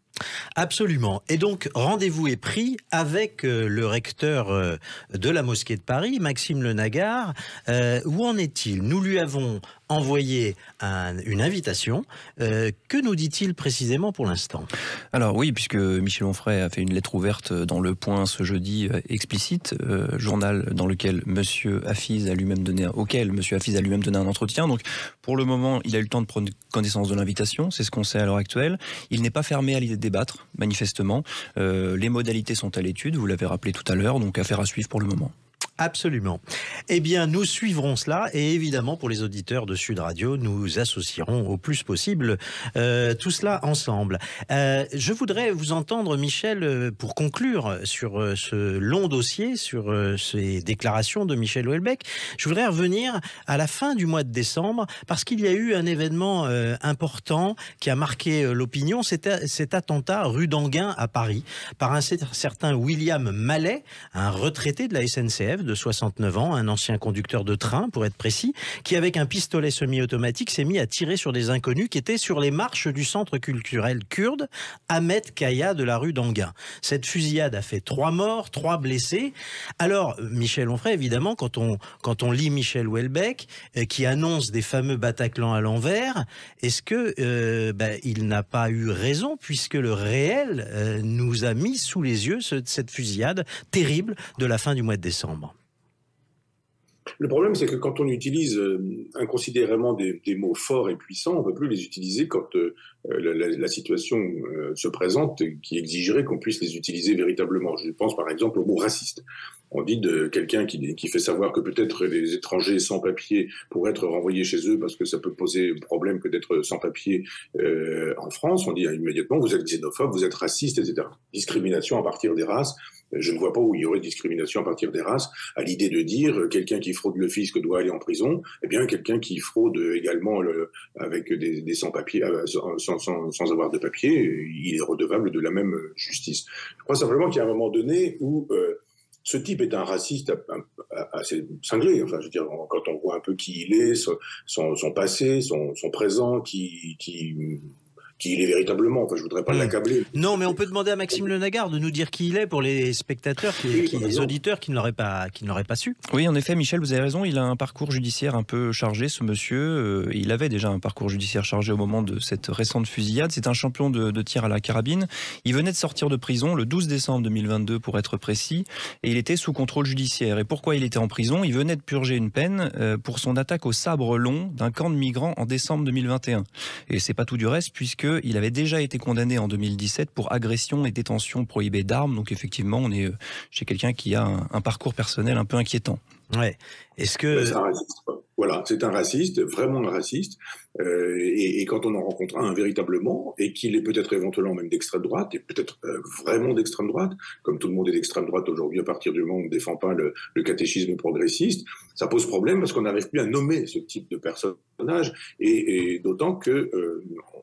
Absolument. Et donc, rendez-vous est pris avec le recteur de la mosquée de Paris, Maxime Le Nagard. Où en est-il? Nous lui avons envoyé une invitation. Que nous dit-il précisément pour l'instant? Alors oui, puisque Michel Onfray a fait une lettre ouverte dans Le Point ce jeudi explicite, journal dans lequel Monsieur Hafiz a lui-même donné un entretien. Donc pour le moment, il a eu le temps de prendre connaissance de l'invitation, c'est ce qu'on sait à l'heure actuelle. Il n'est pas fermé à l'idée de débattre, manifestement. Les modalités sont à l'étude, vous l'avez rappelé tout à l'heure, donc affaire à suivre pour le moment. Absolument. Eh bien, nous suivrons cela et évidemment, pour les auditeurs de Sud Radio, nous associerons au plus possible tout cela ensemble. Je voudrais vous entendre, Michel, pour conclure sur ce long dossier, sur ces déclarations de Michel Houellebecq. Je voudrais revenir à la fin du mois de décembre parce qu'il y a eu un événement important qui a marqué l'opinion. C'était cet attentat rue d'Enghien à Paris par un certain William Mallet, un retraité de la SNCF, de 69 ans, un ancien conducteur de train, pour être précis, qui avec un pistolet semi-automatique s'est mis à tirer sur des inconnus qui étaient sur les marches du centre culturel kurde Ahmet Kaya de la rue d'Anguin. Cette fusillade a fait 3 morts, 3 blessés. Alors, Michel Onfray, évidemment, quand on lit Michel Houellebecq, qui annonce des fameux Bataclan à l'envers, est-ce que il n'a pas eu raison, puisque le réel nous a mis sous les yeux cette fusillade terrible de la fin du mois de décembre? Le problème, c'est que quand on utilise inconsidérément des mots forts et puissants, on ne peut plus les utiliser quand la situation se présente qui exigerait qu'on puisse les utiliser véritablement. Je pense par exemple au mot raciste. On dit de quelqu'un qui fait savoir que peut-être les étrangers sans papier pourraient être renvoyés chez eux parce que ça peut poser problème que d'être sans papier en France. On dit immédiatement, vous êtes xénophobe, vous êtes raciste, etc. Discrimination à partir des races. Je ne vois pas où il y aurait discrimination à partir des races, à l'idée de dire quelqu'un qui fraude le fisc doit aller en prison, eh bien quelqu'un qui fraude également avec des sans-papiers, sans avoir de papier, il est redevable de la même justice. Je crois simplement qu'il y a un moment donné où ce type est un raciste assez cinglé. Enfin, je veux dire, quand on voit un peu qui il est, son passé, son présent, qui il est véritablement. Enfin, je voudrais pas l'accabler. Non, mais on peut demander à Maxime Le Nagard de nous dire qui il est pour les spectateurs, les auditeurs qui ne l'auraient pas su. Oui, en effet, Michel, vous avez raison. Il a un parcours judiciaire un peu chargé, ce monsieur. Il avait déjà un parcours judiciaire chargé au moment de cette récente fusillade. C'est un champion de tir à la carabine. Il venait de sortir de prison le 12 décembre 2022, pour être précis, et il était sous contrôle judiciaire. Et pourquoi il était en prison? Il venait de purger une peine pour son attaque au sabre long d'un camp de migrants en décembre 2021. Et c'est pas tout du reste, puisque il avait déjà été condamné en 2017 pour agression et détention prohibée d'armes. Donc effectivement, on est chez quelqu'un qui a un parcours personnel un peu inquiétant. Ouais. Est-ce que... C'est un raciste. Voilà, c'est un raciste, vraiment un raciste. Et quand on en rencontre un véritablement, et qu'il est peut-être éventuellement même d'extrême droite, et peut-être vraiment d'extrême droite, comme tout le monde est d'extrême droite aujourd'hui à partir du moment où on ne défend pas le catéchisme progressiste, ça pose problème parce qu'on n'arrive plus à nommer ce type de personnage, et d'autant que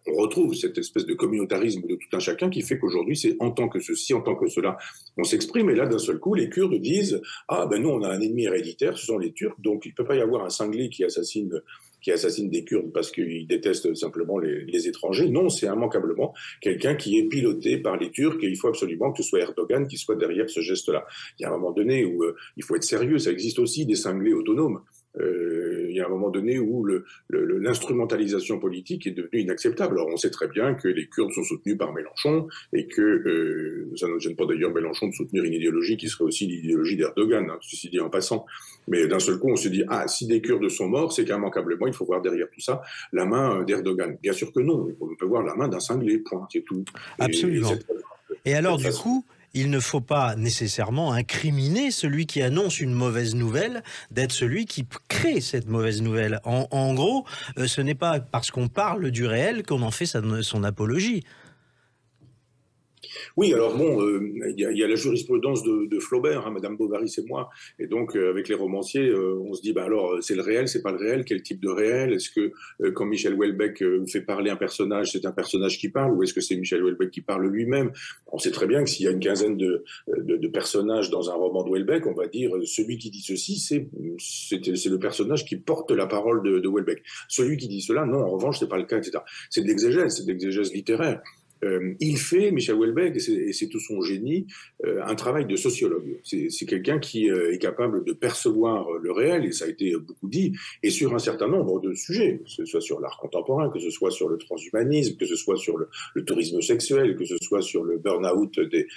on retrouve cette espèce de communautarisme de tout un chacun qui fait qu'aujourd'hui c'est en tant que ceci, en tant que cela, on s'exprime, et là d'un seul coup les Kurdes disent « Ah ben nous on a un ennemi héréditaire, ce sont les Turcs, donc il ne peut pas y avoir un cinglé qui assassine des Kurdes parce qu'il déteste simplement les étrangers. Non, c'est immanquablement quelqu'un qui est piloté par les Turcs, et il faut absolument que ce soit Erdogan qui soit derrière ce geste-là. Il y a un moment donné où il faut être sérieux, ça existe aussi des cinglés autonomes. Il y a un moment donné où l'instrumentalisation politique est devenue inacceptable. Alors on sait très bien que les Kurdes sont soutenus par Mélenchon, et que ça ne gêne pas d'ailleurs Mélenchon de soutenir une idéologie qui serait aussi l'idéologie d'Erdogan, hein, ceci dit en passant. Mais d'un seul coup on se dit, ah, si des Kurdes sont morts, c'est qu'immanquablement il faut voir derrière tout ça la main d'Erdogan. Bien sûr que non, on peut voir la main d'un cinglé, point, c'est tout. Absolument. Et alors du coup, il ne faut pas nécessairement incriminer celui qui annonce une mauvaise nouvelle d'être celui qui crée cette mauvaise nouvelle. En gros, ce n'est pas parce qu'on parle du réel qu'on en fait son apologie. Oui, alors bon, il y a la jurisprudence de Flaubert, hein, Madame Bovary, c'est moi, et donc avec les romanciers, on se dit, bah alors c'est le réel, c'est pas le réel, quel type de réel? Est-ce que quand Michel Houellebecq fait parler un personnage, c'est un personnage qui parle, ou est-ce que c'est Michel Houellebecq qui parle lui-même? On sait très bien que s'il y a une quinzaine de personnages dans un roman de Houellebecq, on va dire celui qui dit ceci, c'est le personnage qui porte la parole de Houellebecq. Celui qui dit cela, non, en revanche, c'est pas le cas, etc. C'est de l'exégèse littéraire. Il fait, Michel Houellebecq, et c'est tout son génie, un travail de sociologue. C'est quelqu'un qui est capable de percevoir le réel, et ça a été beaucoup dit, et sur un certain nombre de sujets, que ce soit sur l'art contemporain, que ce soit sur le transhumanisme, que ce soit sur le tourisme sexuel, que ce soit sur le burn-out des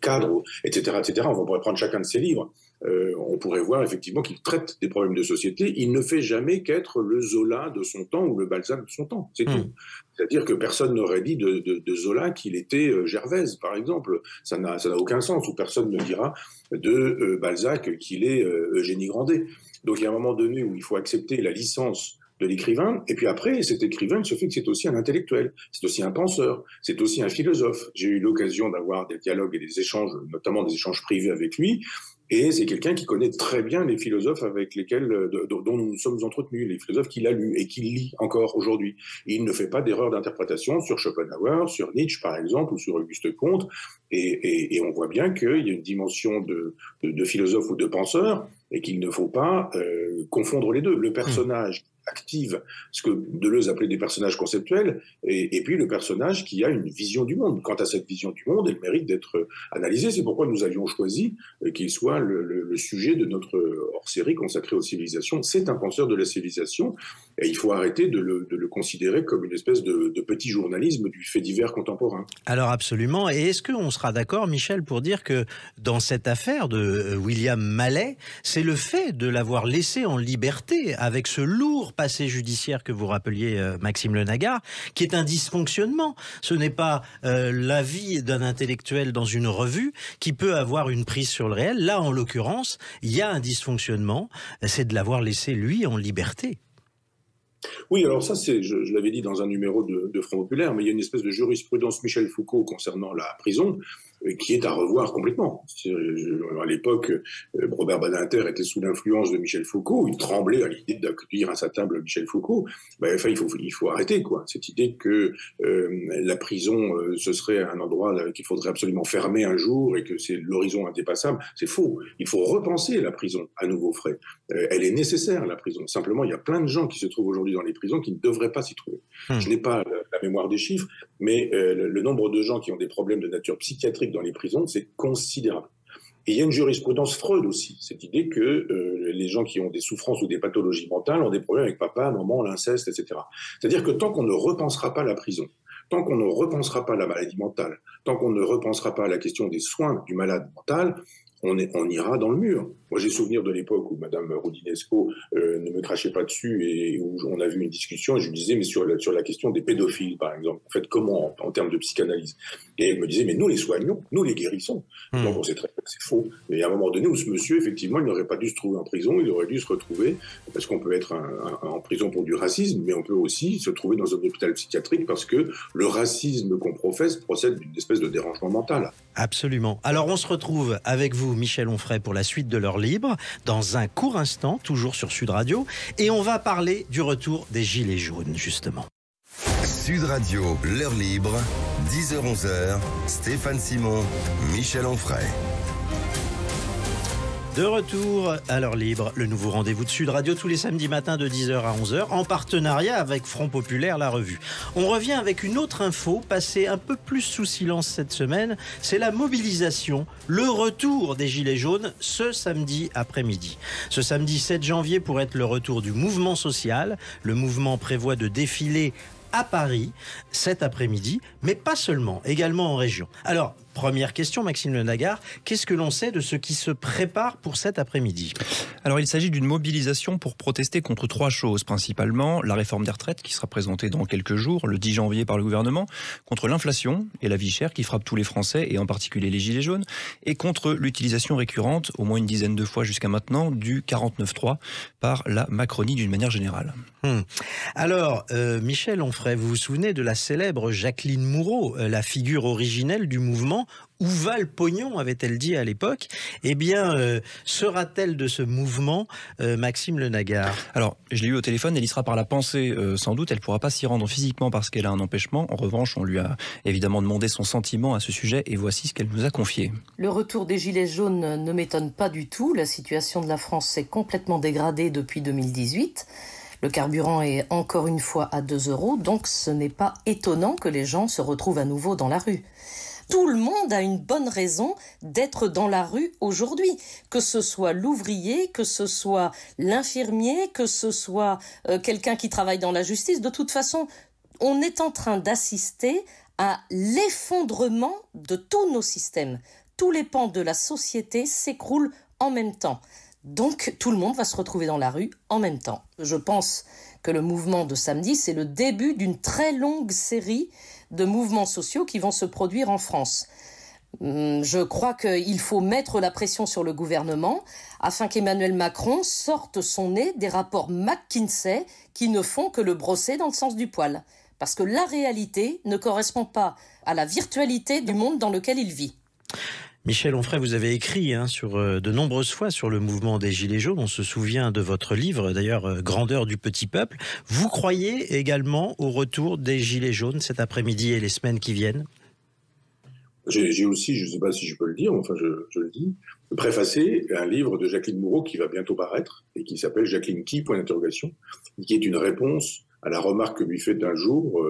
cadres, etc., etc. On pourrait prendre chacun de ses livres. On pourrait voir effectivement qu'il traite des problèmes de société. Il ne fait jamais qu'être le Zola de son temps ou le Balzac de son temps, c'est tout. C'est-à-dire que personne n'aurait dit de Zola qu'il était Gervaise, par exemple. Ça n'a aucun sens. Ou personne ne dira de Balzac qu'il est Eugénie Grandet. Donc il y a un moment donné où il faut accepter la licence de l'écrivain, et puis après, cet écrivain, il se fait que c'est aussi un intellectuel, c'est aussi un penseur, c'est aussi un philosophe. J'ai eu l'occasion d'avoir des dialogues et des échanges, notamment des échanges privés avec lui, et c'est quelqu'un qui connaît très bien les philosophes avec lesquels, dont nous nous sommes entretenus, les philosophes qu'il a lus et qu'il lit encore aujourd'hui. Il ne fait pas d'erreur d'interprétation sur Schopenhauer, sur Nietzsche par exemple, ou sur Auguste Comte. Et on voit bien qu'il y a une dimension de philosophe ou de penseur et qu'il ne faut pas confondre les deux. Le personnage active ce que Deleuze appelait des personnages conceptuels, et puis le personnage qui a une vision du monde. Quant à cette vision du monde, elle mérite d'être analysée. C'est pourquoi nous avions choisi qu'il soit le sujet de notre hors-série consacrée aux civilisations. C'est un penseur de la civilisation, et il faut arrêter de le considérer comme une espèce de petit journalisme du fait divers contemporain. Alors absolument. Et est-ce qu'on sera d'accord, Michel, pour dire que dans cette affaire de William Mallet, c'est le fait de l'avoir laissé en liberté avec ce lourd passé judiciaire que vous rappeliez, Maxime Le Nagard, qui est un dysfonctionnement. Ce n'est pas l'avis d'un intellectuel dans une revue qui peut avoir une prise sur le réel. Là, en l'occurrence, il y a un dysfonctionnement, c'est de l'avoir laissé, lui, en liberté. Oui, alors ça, je l'avais dit dans un numéro de Front Populaire, mais il y a une espèce de jurisprudence Michel Foucault concernant la prison qui est à revoir complètement. À l'époque, Robert Badinter était sous l'influence de Michel Foucault, il tremblait à l'idée d'accueillir à sa table Michel Foucault. Enfin, il faut arrêter, quoi. Cette idée que la prison, ce serait un endroit qu'il faudrait absolument fermer un jour et que c'est l'horizon indépassable, c'est faux. Il faut repenser la prison à nouveau frais. Elle est nécessaire, la prison. Simplement, il y a plein de gens qui se trouvent aujourd'hui dans les prisons qui ne devraient pas s'y trouver. Je n'ai pas la mémoire des chiffres, mais le nombre de gens qui ont des problèmes de nature psychiatrique dans les prisons, c'est considérable. Et il y a une jurisprudence Freud aussi, cette idée que les gens qui ont des souffrances ou des pathologies mentales ont des problèmes avec papa, maman, l'inceste, etc. C'est-à-dire que tant qu'on ne repensera pas la prison, tant qu'on ne repensera pas la maladie mentale, tant qu'on ne repensera pas la question des soins du malade mental, on ira dans le mur. Moi, j'ai souvenir de l'époque où Madame Roudinesco ne me crachait pas dessus et où on a vu une discussion et je lui disais, mais sur la question des pédophiles, par exemple, en fait, comment en termes de psychanalyse? Et elle me disait, mais nous les soignons, nous les guérissons. Donc on sait très bien que c'est faux. Mais à un moment donné où ce monsieur, effectivement, il n'aurait pas dû se trouver en prison, il aurait dû se retrouver, parce qu'on peut être en prison pour du racisme, mais on peut aussi se trouver dans un hôpital psychiatrique parce que le racisme qu'on professe procède d'une espèce de dérangement mental. Absolument. Alors on se retrouve avec vous, Michel Onfray, pour la suite de l'heure libre, dans un court instant, toujours sur Sud Radio, et on va parler du retour des Gilets jaunes, justement. Sud Radio, l'heure libre, 10h-11h, Stéphane Simon, Michel Onfray. De retour à l'heure libre, le nouveau rendez-vous de Sud Radio tous les samedis matins de 10h à 11h, en partenariat avec Front Populaire, la revue. On revient avec une autre info, passée un peu plus sous silence cette semaine, c'est la mobilisation, le retour des Gilets jaunes ce samedi après-midi. Ce samedi 7 janvier pourrait être le retour du mouvement social. Le mouvement prévoit de défiler à Paris cet après-midi, mais pas seulement, également en région. Alors, première question, Maxime Le Nagard, qu'est-ce que l'on sait de ce qui se prépare pour cet après-midi ? Alors, il s'agit d'une mobilisation pour protester contre 3 choses, principalement la réforme des retraites qui sera présentée dans quelques jours, le 10 janvier par le gouvernement, contre l'inflation et la vie chère qui frappe tous les Français et en particulier les Gilets jaunes, et contre l'utilisation récurrente, au moins une dizaine de fois jusqu'à maintenant, du 49.3 par la Macronie d'une manière générale. Alors, Michel Onfray, vous vous souvenez de la célèbre Jacqueline Moureau, la figure originelle du mouvement ? Où va le pognon, avait-elle dit à l'époque ? Eh bien, sera-t-elle de ce mouvement, Maxime Le Nagard ? Alors, je l'ai eu au téléphone, elle y sera par la pensée sans doute, elle ne pourra pas s'y rendre physiquement parce qu'elle a un empêchement. En revanche, on lui a évidemment demandé son sentiment à ce sujet et voici ce qu'elle nous a confié. Le retour des Gilets jaunes ne m'étonne pas du tout. La situation de la France s'est complètement dégradée depuis 2018. Le carburant est encore une fois à 2 €, donc ce n'est pas étonnant que les gens se retrouvent à nouveau dans la rue. Tout le monde a une bonne raison d'être dans la rue aujourd'hui, que ce soit l'ouvrier, que ce soit l'infirmier, que ce soit quelqu'un qui travaille dans la justice. De toute façon, on est en train d'assister à l'effondrement de tous nos systèmes. Tous les pans de la société s'écroulent en même temps. Donc tout le monde va se retrouver dans la rue en même temps. Je pense que le mouvement de samedi, c'est le début d'une très longue série de mouvements sociaux qui vont se produire en France. Je crois qu'il faut mettre la pression sur le gouvernement afin qu'Emmanuel Macron sorte son nez des rapports McKinsey qui ne font que le brosser dans le sens du poil. Parce que la réalité ne correspond pas à la virtualité du monde dans lequel il vit. Michel Onfray, vous avez écrit de nombreuses fois sur le mouvement des Gilets jaunes. On se souvient de votre livre, d'ailleurs, Grandeur du petit peuple. Vous croyez également au retour des Gilets jaunes cet après-midi et les semaines qui viennent ? J'ai aussi, je ne sais pas si je peux le dire, enfin je le dis, préfacé un livre de Jacqueline Moreau qui va bientôt paraître et qui s'appelle Jacqueline qui, point d'interrogation, qui est une réponse à la remarque que lui fait un jour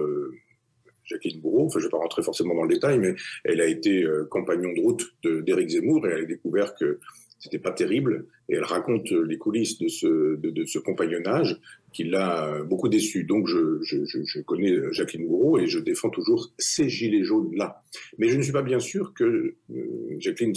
Jacqueline Moreau. Enfin, je ne vais pas rentrer forcément dans le détail, mais elle a été compagnon de route d'Éric Zemmour et elle a découvert que c'était pas terrible. Et elle raconte les coulisses de ce compagnonnage qui l'a beaucoup déçu. Donc je connais Jacqueline Gouraud et je défends toujours ces gilets jaunes-là. Mais je ne suis pas bien sûr que Jacqueline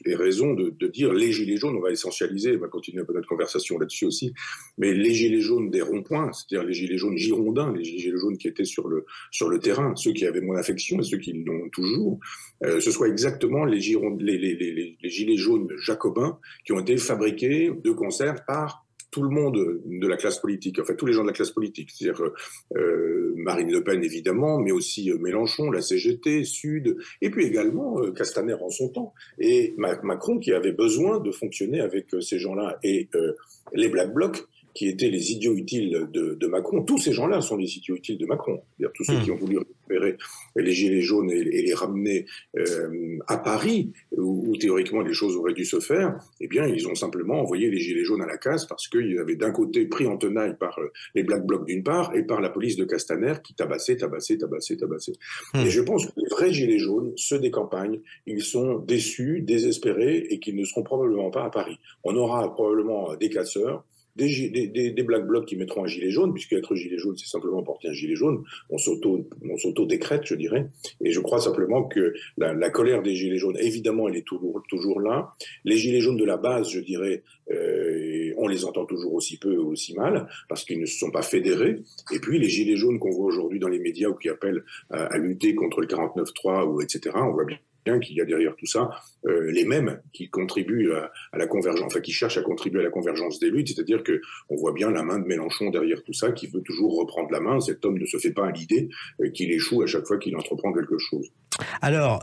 ait raison de dire les gilets jaunes, on va essentialiser, on va continuer un peu notre conversation là-dessus aussi, mais les gilets jaunes des ronds-points, c'est-à-dire les gilets jaunes girondins, les gilets jaunes qui étaient sur le terrain, ceux qui avaient mon affection et ceux qui l'ont toujours, ce soit exactement les gilets jaunes jacobins qui ont été fabriqués de concert par tout le monde de la classe politique, enfin tous les gens de la classe politique, c'est-à-dire Marine Le Pen évidemment, mais aussi Mélenchon, la CGT, Sud, et puis également Castaner en son temps, et Macron qui avait besoin de fonctionner avec ces gens-là, et les Black Blocs qui étaient les idiots utiles de Macron. Tous ces gens-là sont les idiots utiles de Macron. C'est-à-dire tous ceux qui ont voulu récupérer les gilets jaunes et les ramener à Paris, où théoriquement les choses auraient dû se faire, eh bien ils ont simplement envoyé les gilets jaunes à la casse parce qu'ils avaient d'un côté pris en tenaille par les Black Blocs d'une part et par la police de Castaner qui tabassait. Et je pense que les vrais gilets jaunes, ceux des campagnes, ils sont déçus, désespérés et qu'ils ne seront probablement pas à Paris. On aura probablement des casseurs, des Black Blocs qui mettront un gilet jaune, puisque être gilet jaune, c'est simplement porter un gilet jaune. On s'auto-décrète, je dirais. Et je crois simplement que la colère des gilets jaunes, évidemment, elle est toujours là. Les gilets jaunes de la base, je dirais, on les entend toujours aussi peu ou aussi mal, parce qu'ils ne se sont pas fédérés. Et puis, les gilets jaunes qu'on voit aujourd'hui dans les médias ou qui appellent à lutter contre le 49.3 ou etc., on voit bien qu'il y a derrière tout ça les mêmes qui contribuent à la convergence, enfin qui cherchent à contribuer à la convergence des luttes, c'est-à-dire que on voit bien la main de Mélenchon derrière tout ça, qui veut toujours reprendre la main. Cet homme ne se fait pas à l'idée qu'il échoue à chaque fois qu'il entreprend quelque chose. Alors,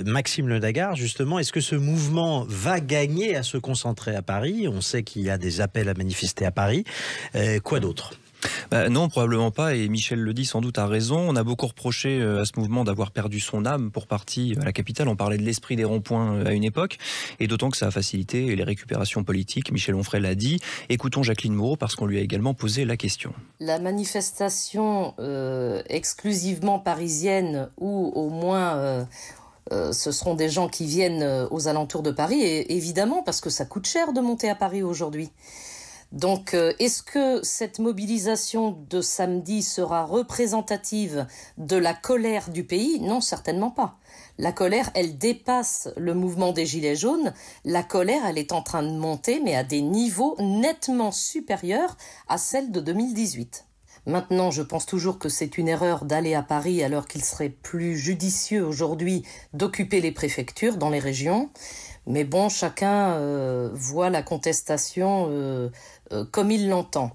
Maxime Le Dagard, justement, est-ce que ce mouvement va gagner à se concentrer à Paris? On sait qu'il y a des appels à manifester à Paris. Quoi d'autre? Non, probablement pas, et Michel le dit sans doute a raison. On a beaucoup reproché à ce mouvement d'avoir perdu son âme pour partie à la capitale. On parlait de l'esprit des ronds-points à une époque, et d'autant que ça a facilité les récupérations politiques. Michel Onfray l'a dit. Écoutons Jacqueline Moreau parce qu'on lui a également posé la question. La manifestation exclusivement parisienne, ou au moins ce seront des gens qui viennent aux alentours de Paris, et évidemment parce que ça coûte cher de monter à Paris aujourd'hui. Donc, est-ce que cette mobilisation de samedi sera représentative de la colère du pays? Non, certainement pas. La colère, elle dépasse le mouvement des Gilets jaunes. La colère, elle est en train de monter, mais à des niveaux nettement supérieurs à celle de 2018. Maintenant, je pense toujours que c'est une erreur d'aller à Paris alors qu'il serait plus judicieux aujourd'hui d'occuper les préfectures dans les régions. Mais bon, chacun voit la contestation comme il l'entend.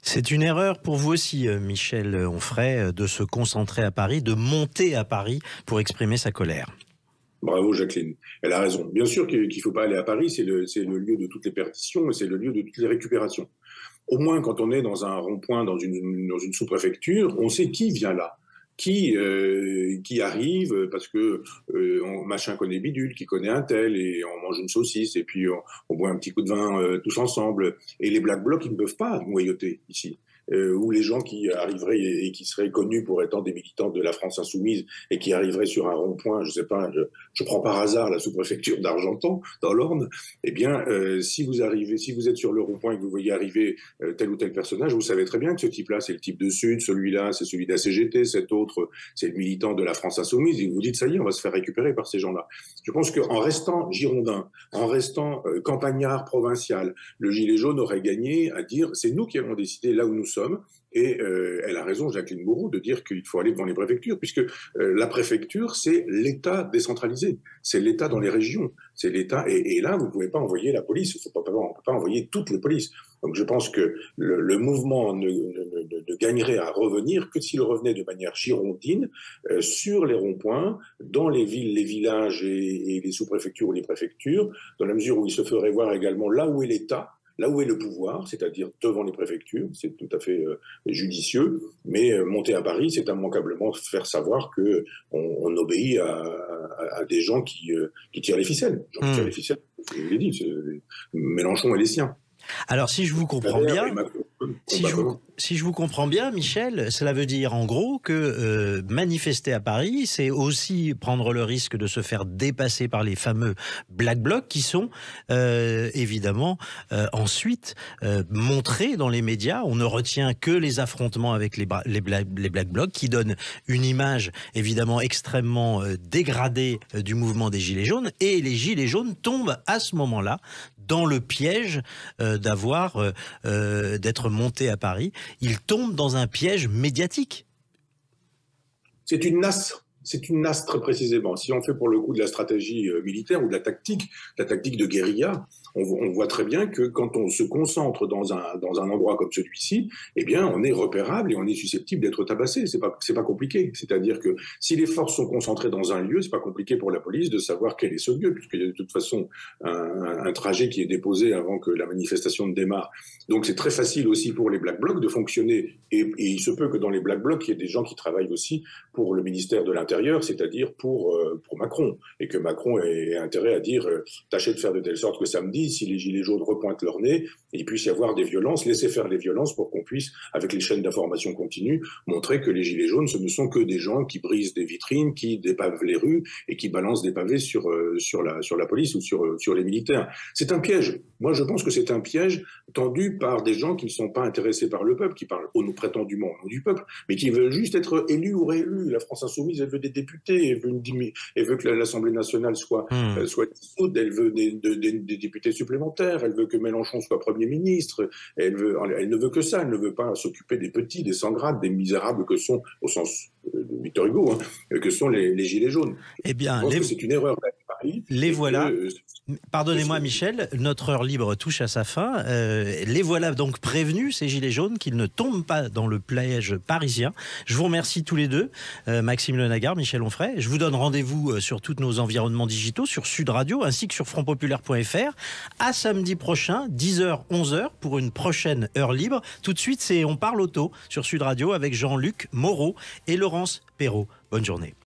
C'est une erreur pour vous aussi, Michel Onfray, de se concentrer à Paris, de monter à Paris pour exprimer sa colère. Bravo Jacqueline, elle a raison. Bien sûr qu'il ne faut pas aller à Paris, c'est le lieu de toutes les perditions et c'est le lieu de toutes les récupérations. Au moins quand on est dans un rond-point, dans une sous-préfecture, on sait qui vient là. Qui arrive parce que machin connaît bidule, qui connaît un tel, et on mange une saucisse et puis on boit un petit coup de vin tous ensemble. Et les Black Blocs, ils ne peuvent pas noyauter ici. Ou les gens qui arriveraient et qui seraient connus pour étant des militants de la France insoumise et qui arriveraient sur un rond-point, je sais pas, je prends par hasard la sous-préfecture d'Argentan, dans l'Orne, eh bien, si vous êtes sur le rond-point et que vous voyez arriver tel ou tel personnage, vous savez très bien que ce type-là, c'est le type de Sud, celui-là, c'est celui de la CGT, cet autre, c'est le militant de la France insoumise, et vous dites, ça y est, on va se faire récupérer par ces gens-là. Je pense qu'en restant girondin, en restant campagnard provincial, le gilet jaune aurait gagné à dire, c'est nous qui avons décidé là où nous sommes. Et elle a raison, Jacqueline Moreau, de dire qu'il faut aller devant les préfectures, puisque la préfecture, c'est l'État décentralisé, c'est l'État dans les régions, c'est l'État, et là, vous ne pouvez pas envoyer la police, on ne peut pas envoyer toutes les polices. Donc je pense que le mouvement ne gagnerait à revenir que s'il revenait de manière girondine sur les ronds-points, dans les villes, les villages et les sous-préfectures ou les préfectures, dans la mesure où il se ferait voir également là où est l'État, là où est le pouvoir, c'est-à-dire devant les préfectures, c'est tout à fait judicieux, mais monter à Paris, c'est immanquablement faire savoir que on obéit à des gens qui tirent les ficelles. Les gens qui tirent les ficelles, je vous l'ai dit, Mélenchon et les siens. Alors, si je vous comprends bien, si je vous comprends bien, Michel, cela veut dire en gros que manifester à Paris, c'est aussi prendre le risque de se faire dépasser par les fameux Black Blocs qui sont évidemment ensuite montrés dans les médias. On ne retient que les affrontements avec les Black Blocs qui donnent une image évidemment extrêmement dégradée du mouvement des Gilets jaunes, et les Gilets jaunes tombent à ce moment-là dans le piège d'être montés à Paris. Ils tombent dans un piège médiatique. C'est une nasse. C'est une nasse très précisément. Si on fait pour le coup de la stratégie militaire ou de la tactique de guérilla, on voit très bien que quand on se concentre dans un endroit comme celui-ci, eh bien, on est repérable et on est susceptible d'être tabassé. C'est pas compliqué. C'est-à-dire que si les forces sont concentrées dans un lieu, c'est pas compliqué pour la police de savoir quel est ce lieu, puisqu'il y a de toute façon un trajet qui est déposé avant que la manifestation ne démarre. Donc c'est très facile aussi pour les Black Blocs de fonctionner. Et il se peut que dans les Black Blocs, il y ait des gens qui travaillent aussi pour le ministère de l'Intérieur, c'est-à-dire pour Macron. Et que Macron ait intérêt à dire tâchez de faire de telle sorte que samedi, si les Gilets jaunes repointent leur nez, il puisse y avoir des violences, laisser faire les violences pour qu'on puisse, avec les chaînes d'information continue, montrer que les Gilets jaunes, ce ne sont que des gens qui brisent des vitrines, qui dépavent les rues et qui balancent des pavés sur la police ou sur les militaires. C'est un piège. Moi, je pense que c'est un piège tendu par des gens qui ne sont pas intéressés par le peuple, qui parlent prétendument au nom du peuple, mais qui veulent juste être élus ou réélus. La France insoumise, elle veut des députés, elle veut que l'Assemblée nationale soit dissoute, elle veut des députés supplémentaires, elle veut que Mélenchon soit Premier ministre, elle ne veut que ça, elle ne veut pas s'occuper des petits, des sans-grades, des misérables que sont, au sens de Victor Hugo, que sont les Gilets jaunes. Eh bien, je pense que c'est une erreur d'aller à Paris. Les voilà. Pardonnez-moi, Michel, notre heure libre touche à sa fin. Les voilà donc prévenus, ces Gilets jaunes, qu'ils ne tombent pas dans le piège parisien. Je vous remercie tous les deux, Maxime Lenagar, Michel Onfray. Je vous donne rendez-vous sur tous nos environnements digitaux, sur Sud Radio, ainsi que sur frontpopulaire.fr. À samedi prochain, 10h, 11h, pour une prochaine heure libre. Tout de suite, c'est On parle auto sur Sud Radio avec Jean-Luc Moreau et Laurence Perrault. Bonne journée.